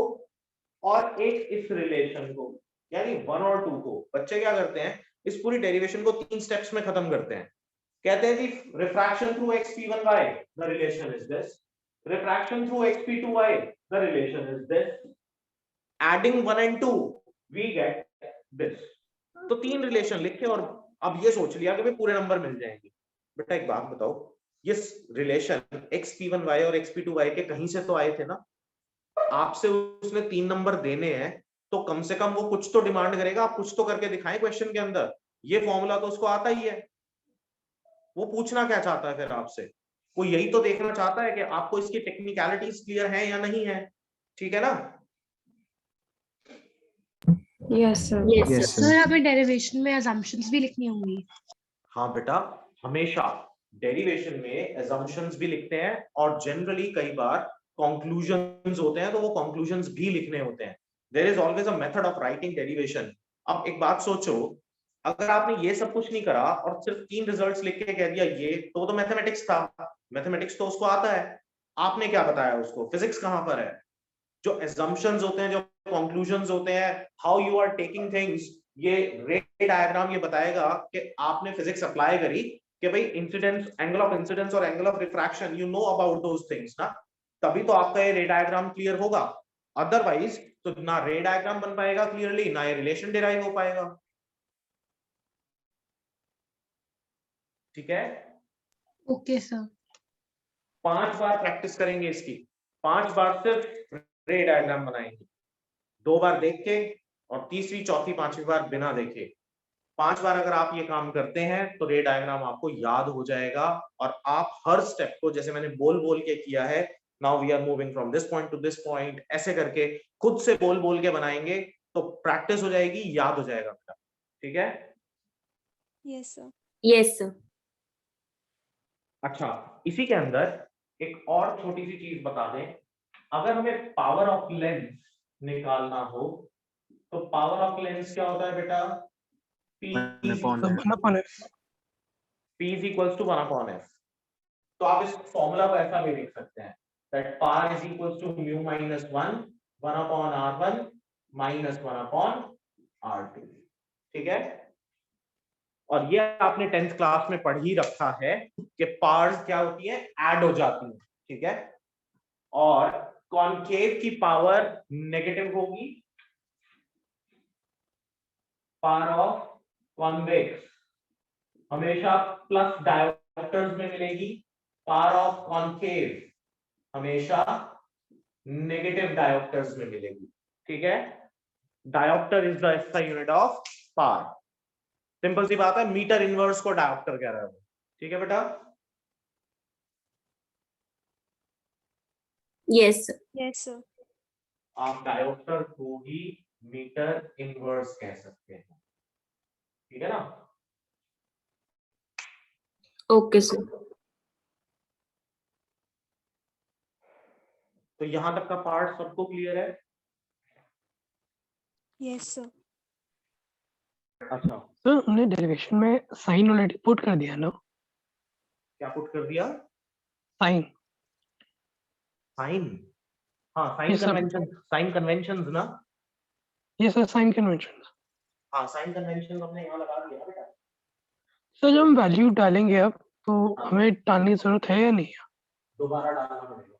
और एक इस रिलेशन को, यानी 1 और 2 को बच्चे क्या करते हैं, इस पूरी डेरिवेशन को 3 स्टेप्स में खत्म करते हैं। कहते हैं कि refraction through xp1y the relation is this, refraction through xp2y the relation is this, adding 1 and 2 we get this. तो 3 रिलेशन लिखे और अब ये सोच लिया कि भाई पूरे नंबर मिल जाएंगे। बेटा एक बात बताओ, ये रिलेशन xp1y और xp2y के कहीं से तो आए थे ना? आपसे उसने 3 नंबर देने हैं, तो कम से कम वो कुछ तो डिमांड करेगा, आप कुछ तो करके दिखाएं क्वेश्चन के अंदर। ये फॉर्मूला तो उसको आता ही है, वो पूछना क्या चाहता है फिर आपसे? वो यही तो देखना चाहता है कि आपको इसकी टेक्निकलिटीज क्लियर है या नहीं है, ठीक है ना? Yes, sir. Yes, Yes, sir. sir. Sir हमें डेरिवेशन में assumptions भी लिखनी होंगी। हाँ बेटा, हमेशा डेरिवेशन में assumptions भी लिखते हैं और जनरली कई बार conclusions होते हैं, तो वो conclusions भी लिखने होते हैं। There is always a method of writing derivation। अब एक बात सोचो, अगर आपने ये सब कुछ नहीं करा और सिर्फ 3 रिजल्ट्स लिख के कह दिया ये, तो मैथमेटिक्स था, मैथमेटिक्स तो उसको आता है, आपने क्या बताया उसको? फिजिक्स कहाँ पर है? जो assumptions होते हैं, जो conclusions होते हैं, how you are taking things, ये रे डायग्राम ये बताएगा कि आपने फिजिक्स अप्लाई करी, कि भाई इंसिडेंस, एंगल ऑफ इंसिडेंस और angle of refraction, you know about those things ना, तभी तो आपका ये रे डायग्राम क्लियर होगा। अदरवाइज तो ना रे डायग्राम बन पाएगा क्लियरली, ना ये रिलेशन डिराइव हो पाएगा। ठीक है? Okay sir. 5 बार प्रैक्टिस करेंगे इसकी, 5 बार सिर्फ रे डायग्राम बनाएंगे, 2 बार देख के और तीसरी, चौथी, 5वीं बार बिना देखे। 5 बार अगर आप ये काम करते हैं तो रे डायग्राम आपको याद हो जाएगा और आप हर स्टेप को, जैसे मैंने बोल बोल के किया है, now we are moving from this point to this point, ऐसे करके खुद से बोल बोल के बनाएंगे तो प्रैक्टिस हो जाएगी, याद हो जाएगा बेटा। ठीक है? Yes, sir. Yes, sir. अच्छा, इसी के अंदर एक और छोटी सी चीज बता दें, अगर हमें पावर ऑफ लेंस निकालना हो तो पावर ऑफ लेंस क्या होता है बेटा? P is equals to 1/f। तो आप इस फॉर्मूला को ऐसा भी लिख सकते हैं, that par is equals to mu minus 1/r1 minus 1/r2। ठीक है? और ये आपने 10th क्लास में पढ़ ही रखा है कि पार्स क्या होती है, ऐड हो जाती है। ठीक है? और कॉनकेव की पावर नेगेटिव होगी, पावर ऑफ कॉन्वेक्स हमेशा प्लस डायोप्टर्स में मिलेगी, पावर ऑफ कॉनकेव हमेशा नेगेटिव डायोप्टर्स में मिलेगी। ठीक है? Dioptre is the SI unit of power. Simple सी बात है, मीटर इनवर्स को डायोप्टर कह रहा है। ठीक है बेटा? Yes, sir. Yes, sir. आप डायोप्टर को ही मीटर इनवर्स कह सकते हैं। ठीक है ना? Okay, sir. तो यहां तक का पार्ट सबको क्लियर है? Yes, sir. अच्छा, सर हमने डेरिवेशन में साइन ऑलरेडी पुट कर दिया ना? क्या पुट कर दिया? साइन। साइन? हाँ, sign Yes, sir. Convention, sign conventions ना? ये सर साइन कन्वेंशन। हाँ, साइन कन्वेंशन हमने यहाँ लगा दिया बेटा। सर जब हम वैल्यू डालेंगे अब तो हमें डालने की जरूरत है या नहीं? दोबारा डालना पड़ेगा।